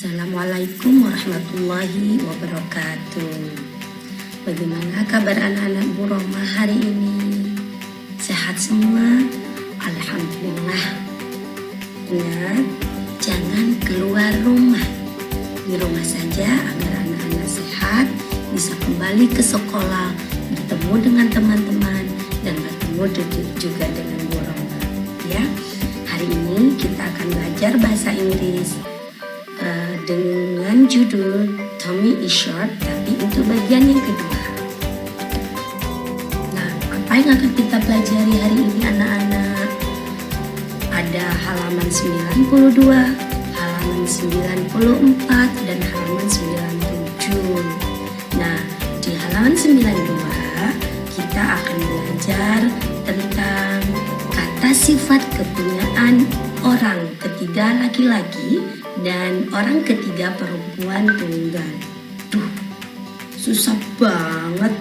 Assalamualaikum warahmatullahi wabarakatuh. Bagaimana kabar anak-anak Bu Roma hari ini? Sehat semua? Alhamdulillah. Ingat, jangan keluar rumah. Di rumah saja agar anak-anak sehat, bisa kembali ke sekolah, bertemu dengan teman-teman, dan bertemu juga dengan Bu Roma. Ya, hari ini kita akan belajar bahasa Inggris dengan judul Tommy is Short, tapi untuk bagian yang kedua. Nah, apa yang akan kita pelajari hari ini anak-anak? Ada halaman 92, halaman 94, dan halaman 97. Nah, di halaman 92 kita akan belajar tentang kata sifat kepunyaan orang ketiga laki-laki dan orang ketiga perempuan tunggal. Duh, susah banget.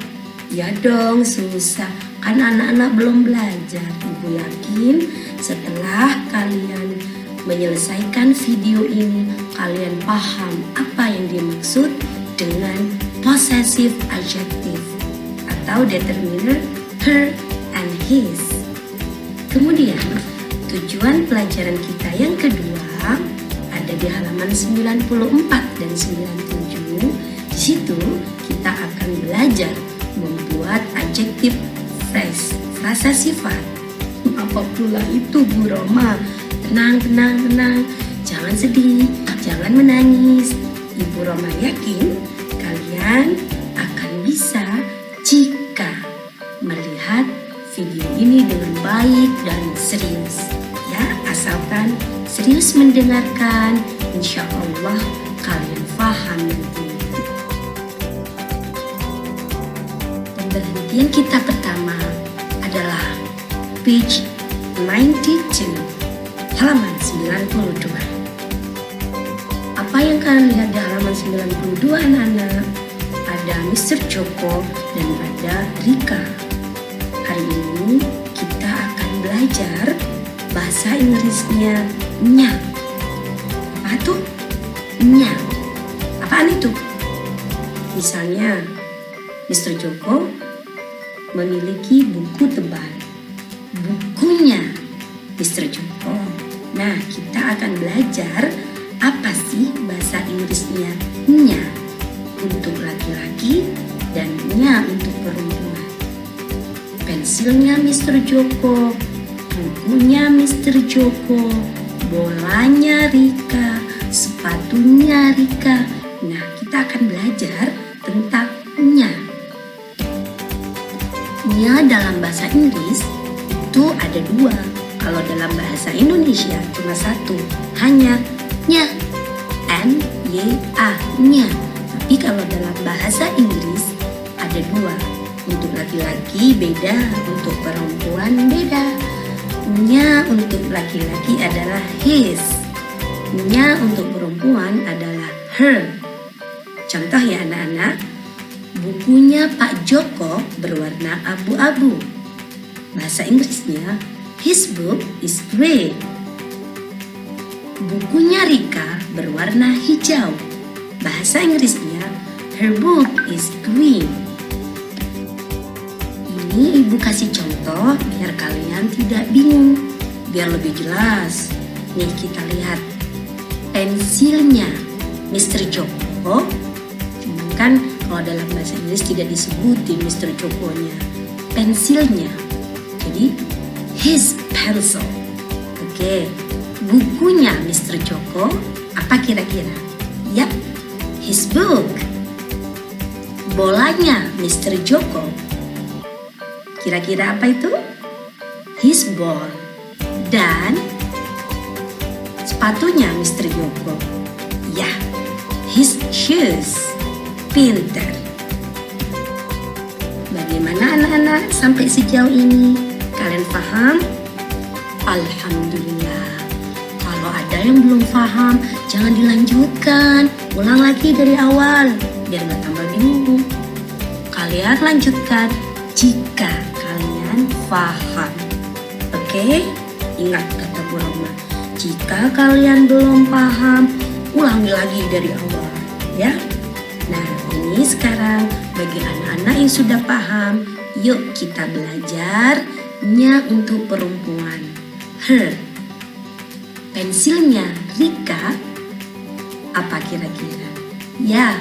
Ya dong, susah. Kan anak-anak belum belajar. Ibu yakin setelah kalian menyelesaikan video ini, kalian paham apa yang dimaksud dengan possessive adjective atau determiner her and his. Kemudian, tujuan pelajaran kita yang kedua ada di halaman 94 dan 97. Di situ kita akan belajar membuat adjective phrase, frasa sifat. Apa pula itu Bu Roma? Tenang. Jangan sedih, jangan menangis. Ibu Roma yakin kalian akan bisa jika melihat video ini dengan baik dan serius. Ya, asalkan serius mendengarkan, insya Allah kalian paham nanti. Pemberhentian kita pertama adalah page 92, halaman 92. Apa yang kalian lihat di halaman 92 anak-anak? Ada Mr. Joko dan ada Rika. Hari ini kita akan belajar bahasa Inggrisnya nya. Apa tuh? Nya. Apaan itu? Misalnya, Mr. Joko memiliki buku tebal. Bukunya Mr. Joko. Nah, kita akan belajar apa sih bahasa Inggrisnya nya untuk laki-laki dan nya untuk perempuan. Pensilnya Mr. Joko, bukunya Mr. Joko, bolanya Rika, sepatunya Rika. Nah, kita akan belajar tentang nya. Nya dalam bahasa Inggris itu ada dua. Kalau dalam bahasa Indonesia cuma satu, hanya nya. N-Y-A, nya. Tapi kalau dalam bahasa Inggris ada dua. Untuk laki-laki beda, untuk perempuan beda. Nya untuk laki-laki adalah his. Nya untuk perempuan adalah her. Contoh ya anak-anak, bukunya Pak Joko berwarna abu-abu. Bahasa Inggrisnya, his book is gray. Bukunya Rika berwarna hijau. Bahasa Inggrisnya, her book is green. Ini ibu kasih contoh biar kalian tidak bingung, biar lebih jelas. Nih kita lihat pensilnya Mr. Joko. Kan kalau dalam bahasa Inggris tidak disebutin Mr. Joko-nya, pensilnya. Jadi his pencil. Oke, bukunya Mr. Joko apa kira-kira? Yap, his book. Bolanya Mr. Joko kira-kira apa itu? His ball. Dan sepatunya Mr. Joko, ya, his shoes. Pintar. Bagaimana anak-anak sampai sejauh ini? Kalian paham? Alhamdulillah. Kalau ada yang belum paham, jangan dilanjutkan. Ulang lagi dari awal, biar gak tambah bingung. Kalian lanjutkan jika kalian paham. Oke? Ingat kata Bu Roma, jika kalian belum paham, ulangi lagi dari awal ya. Nah, ini sekarang bagi anak-anak yang sudah paham, yuk kita belajarnya untuk perempuan. Her. Pensilnya Rika apa kira-kira? Ya,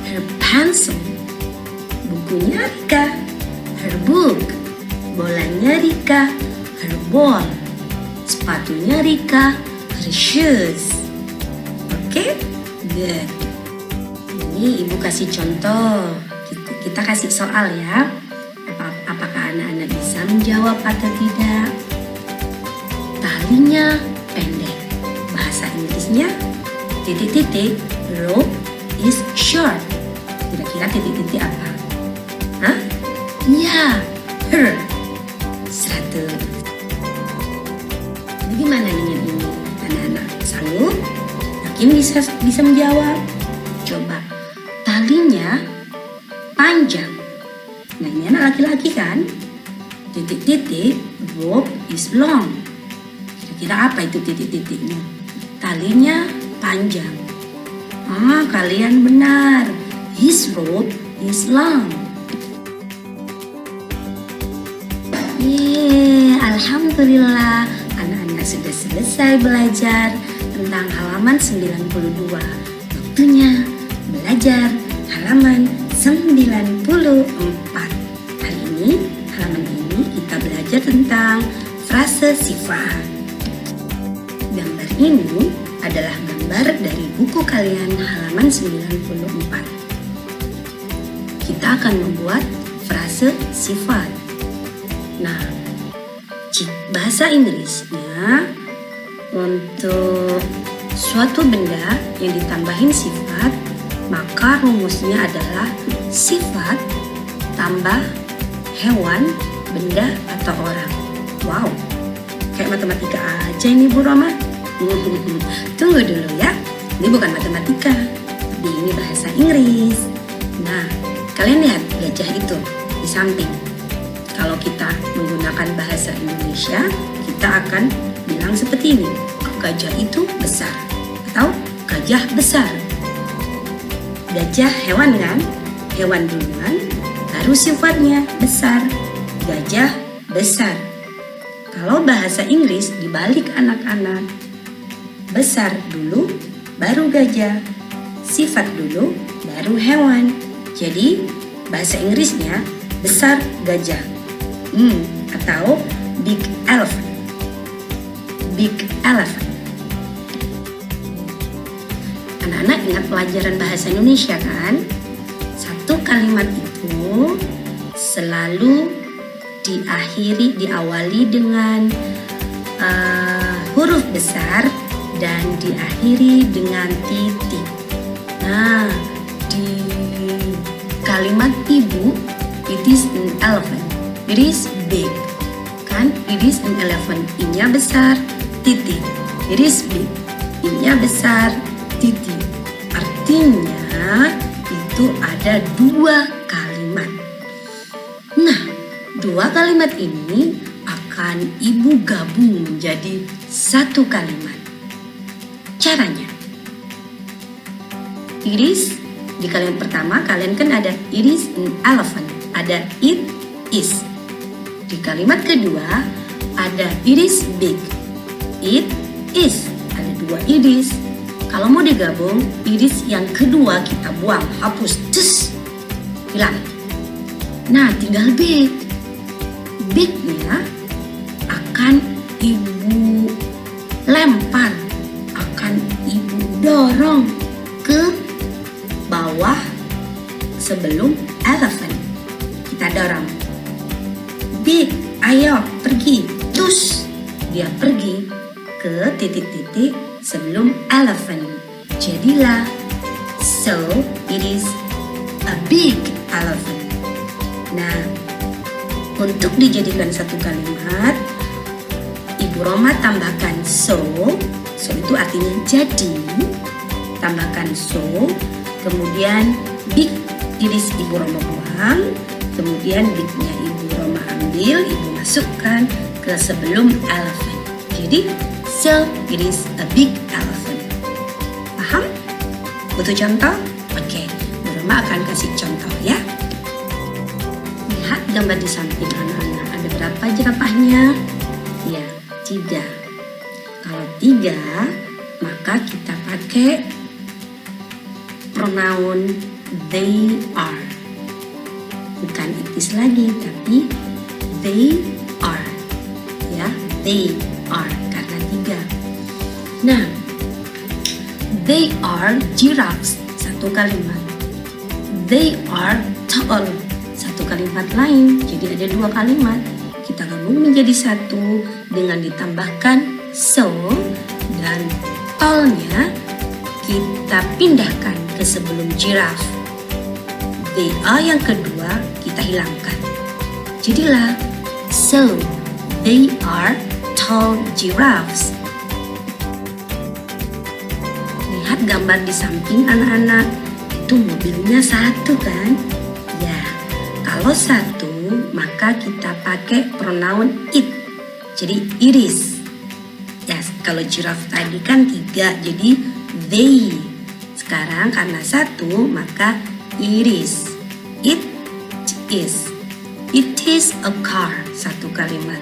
her pencil. Bukunya Rika, her book. Bolanya Rika, her ball. Sepatunya Rika, her shoes. Oke? Good. Ini ibu kasih contoh. Kita kasih soal ya. Apakah anak-anak bisa menjawab atau tidak? Talinya pendek. Bahasa Inggrisnya titik-titik, rope is short. Kira-kira titik-titik apa? Hah? Ya, her. 100. Bagaimana dengan ini? Anak-anak sanggup? Yakin bisa menjawab? Coba. Talinya panjang. Nah, ini anak laki-laki kan? Titik-titik, rope is long. Kira-kira apa itu titik-titiknya? Talinya panjang. Kalian benar. His rope is long. Alhamdulillah, anak-anak sudah selesai belajar tentang halaman 92. Waktunya belajar halaman 94. Hari ini, halaman ini kita belajar tentang frase sifat. Gambar ini adalah gambar dari buku kalian halaman 94. Kita akan membuat frase sifat. Nah, bahasa Inggrisnya untuk suatu benda yang ditambahin sifat, maka rumusnya adalah sifat tambah hewan, benda, atau orang. Wow, kayak matematika aja ini Bu Roma. Tunggu dulu ya, ini bukan matematika, tapi ini bahasa Inggris. Nah, kalian lihat gajah itu di samping. Kalau kita menggunakan bahasa Indonesia, kita akan bilang seperti ini. Gajah itu besar atau gajah besar. Gajah hewan kan? Hewan duluan, baru sifatnya besar. Gajah besar. Kalau bahasa Inggris dibalik anak-anak. Besar dulu, baru gajah. Sifat dulu, baru hewan. Jadi bahasa Inggrisnya besar gajah. Atau big elephant. Big elephant. Anak-anak ingat pelajaran bahasa Indonesia kan? Satu kalimat itu selalu diawali dengan huruf besar dan diakhiri dengan titik. Nah, di kalimat ibu, it is an elephant. It is big. Kan? It is an elephant. I-nya besar, titik. It is big. I-nya besar, titik. Artinya itu ada dua kalimat. Nah, dua kalimat ini akan ibu gabung menjadi satu kalimat. Caranya, it is, di kalimat pertama kalian kan ada it is an elephant, ada it is. Di kalimat kedua ada it is big, it is, ada dua it is. Kalau mau digabung, it is yang kedua kita buang, hapus, cus, hilang. Nah, tinggal big. Big-nya akan ibu lempar, akan ibu dorong ke bawah sebelum elephant. Kita dorong. Big, ayo pergi. Terus dia pergi ke titik-titik sebelum elephant. Jadilah, so it is a big elephant. Nah, untuk dijadikan satu kalimat, Ibu Roma tambahkan so itu artinya jadi, tambahkan so, kemudian big iris Ibu Roma buang, kemudian bignya Ibu Roma ambil, Ibu masukkan ke sebelum elephant. Jadi, so it is a big elephant. Paham? Butuh contoh? Oke, Bu Roma akan kasih contoh ya. Lihat gambar di samping anak-anak. Ada berapa jerapahnya? Ya, 3. Kalau 3, maka kita pakai pronoun they are. Bukan it is lagi, tapi they are. Ya, they are karena 3. Nah, they are giraffes, satu kalimat. They are tall, satu kalimat lain. Jadi ada 2 kalimat. Kita gabung menjadi 1 dengan ditambahkan so, dan tall-nya kita pindahkan ke sebelum giraffe. They are yang kedua kita hilangkan. Jadilah so they are tall giraffes. Lihat gambar di samping anak-anak. Itu mobilnya 1 kan? Ya, kalau 1 maka kita pakai pronoun it. Jadi it is. Ya, kalau giraffe tadi kan 3, jadi they. Sekarang karena 1 maka it is. It is. It is a car, satu kalimat.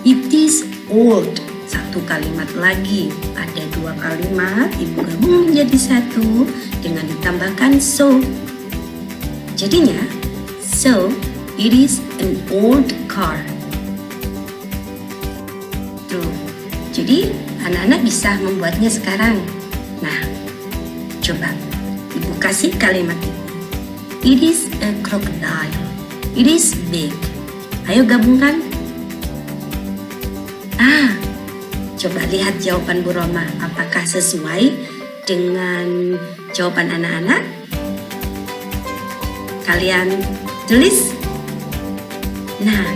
It is old, satu kalimat lagi. Ada 2 kalimat, ibu gabung menjadi 1 dengan ditambahkan so. Jadinya, so it is an old car. Tuh, jadi anak-anak bisa membuatnya sekarang. Nah, coba ibu kasih kalimat ini. It is a crocodile. It is big. Ayo gabungkan. Coba lihat jawaban Bu Roma. Apakah sesuai dengan jawaban anak-anak? Kalian tulis. Nah,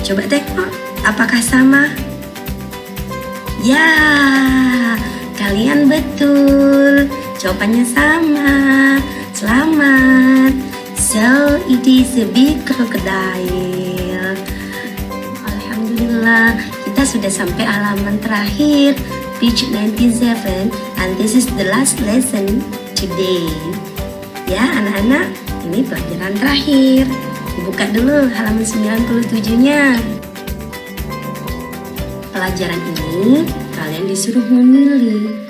coba tengok. Apakah sama? Ya, kalian betul. Jawabannya sama. Selamat. So, it is a big crocodile. Alhamdulillah, kita sudah sampai halaman terakhir, page 97, and this is the last lesson today. Ya, anak-anak, ini pelajaran terakhir. Buka dulu halaman 97-nya. Pelajaran ini kalian disuruh memilih.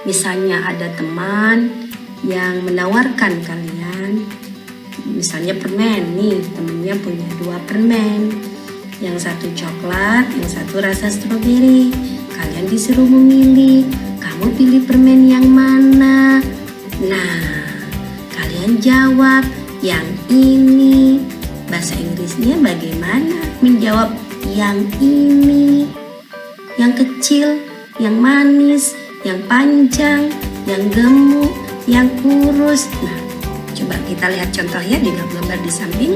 Misalnya ada teman yang menawarkan kalian, misalnya permen nih, temennya punya 2 permen, yang satu coklat, yang satu rasa stroberi. Kalian disuruh memilih, kamu pilih permen yang mana? Nah, kalian jawab yang ini. Bahasa Inggrisnya bagaimana menjawab yang ini? Yang kecil, yang manis, yang panjang, yang gemuk, yang kurus. Nah, coba kita lihat contohnya di gambar di samping.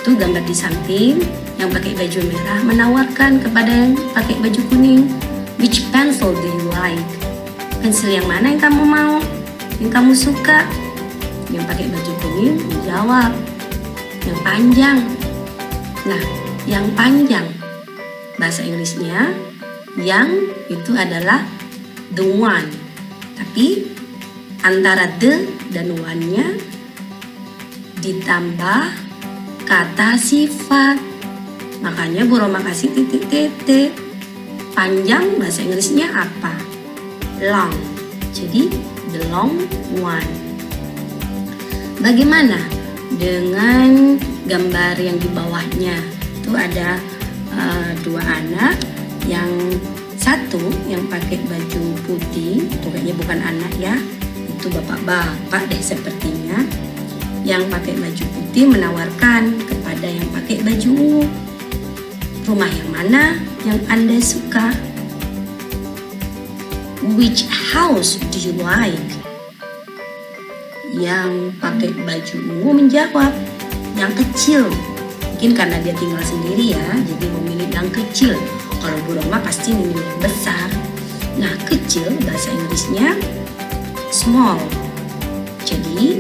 Itu gambar di samping yang pakai baju merah menawarkan kepada yang pakai baju kuning, which pencil do you like? Pensil yang mana yang kamu mau? Yang kamu suka? Yang pakai baju kuning menjawab yang panjang. Nah, yang panjang bahasa Inggrisnya yang itu adalah the one. Tapi antara the dan one-nya ditambah kata sifat. Makanya Bu Roma kasih titik-titik. Panjang bahasa Inggrisnya apa? Long. Jadi the long one. Bagaimana dengan gambar yang di bawahnya? Itu ada 2 anak, yang satu yang pakai baju putih, itu kayaknya bukan anak ya, itu bapak-bapak deh sepertinya. Yang pakai baju putih menawarkan kepada yang pakai baju ungu, rumah yang mana yang Anda suka? Which house do you like? Yang pakai baju ungu menjawab yang kecil. Mungkin karena dia tinggal sendiri ya, jadi memilih yang kecil. Kalau Bu Roma pasti memilih yang besar. Nah, kecil bahasa Inggrisnya small. Jadi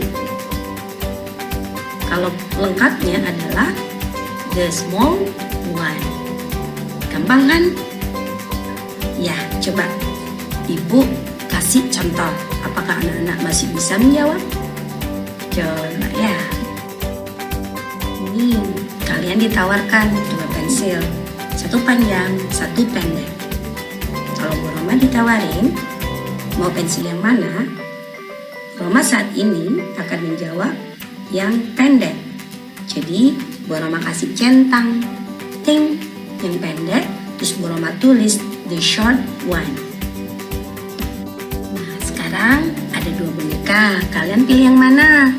kalau lengkapnya adalah the small one. Gampang kan? Ya, coba Ibu kasih contoh. Apakah anak-anak masih bisa menjawab? Coba ya. Ini kalian ditawarkan 2 pensil, 1 panjang, 1 pendek. Kalau Bu Roma ditawarin mau pensil yang mana, Roma saat ini akan menjawab yang pendek. Jadi Bu Roma kasih centang, ting, yang pendek, terus Bu Roma tulis the short one. Nah sekarang ada 2 boneka, kalian pilih yang mana?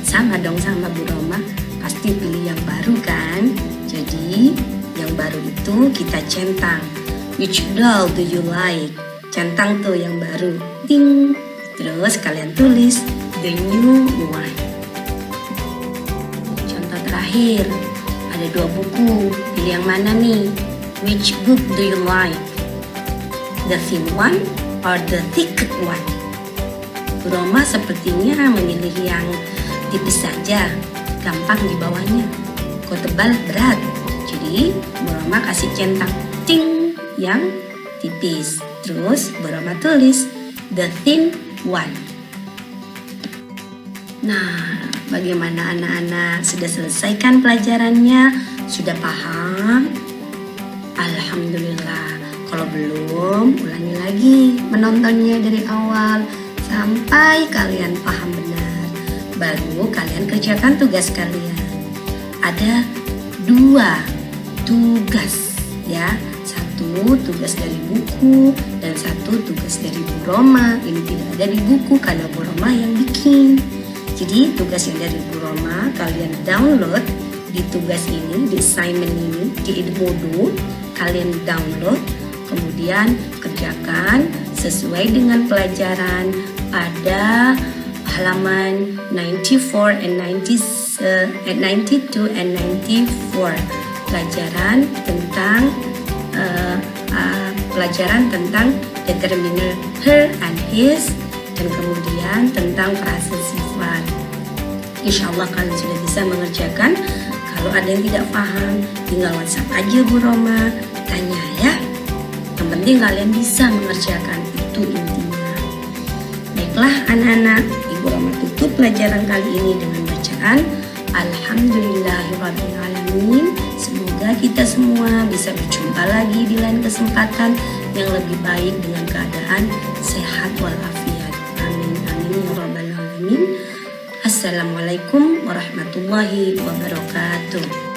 Sama dong sama Bu Roma, pasti pilih yang baru kan? Jadi yang baru itu kita centang. Which doll do you like? Centang tuh yang baru, ting. Terus kalian tulis the new one. Contoh terakhir, ada 2 buku, pilih yang mana nih? Which book do you like? The thin one or the thick one? Bu Roma sepertinya memilih yang tipis saja, gampang dibawanya. Kok tebal berat, jadi Bu Roma kasih centang ting yang tipis. Terus Bu Roma tulis the thin one. Nah, bagaimana anak-anak? Sudah selesaikan pelajarannya? Sudah paham? Alhamdulillah. Kalau belum, ulangi lagi menontonnya dari awal sampai kalian paham benar. Baru kalian kerjakan tugas kalian. Ada 2 tugas ya. 1 tugas dari buku dan 1 tugas dari Bu Roma. Ini tidak ada di buku karena Bu Roma yang bikin. Jadi tugas yang dari Bu Roma kalian download di tugas ini, di assignment ini, di Edmodo. Kalian download, kemudian kerjakan sesuai dengan pelajaran pada halaman 94 and 92 and 94. Pelajaran tentang determiner her and his, dan kemudian tentang frase sifat. Insya Allah kalian sudah bisa mengerjakan. Kalau ada yang tidak paham, tinggal WhatsApp aja Bu Roma, tanya ya. Yang penting kalian bisa mengerjakan, itu intinya. Baiklah anak-anak, Ibu Roma tutup pelajaran kali ini dengan bacaan Alhamdulillahirrabbilalamin. Semoga kita semua bisa berjumpa lagi di lain kesempatan yang lebih baik dengan keadaan sehat walafiat. Amin amin ya rabbal alamin. Assalamualaikum warahmatullahi wabarakatuh.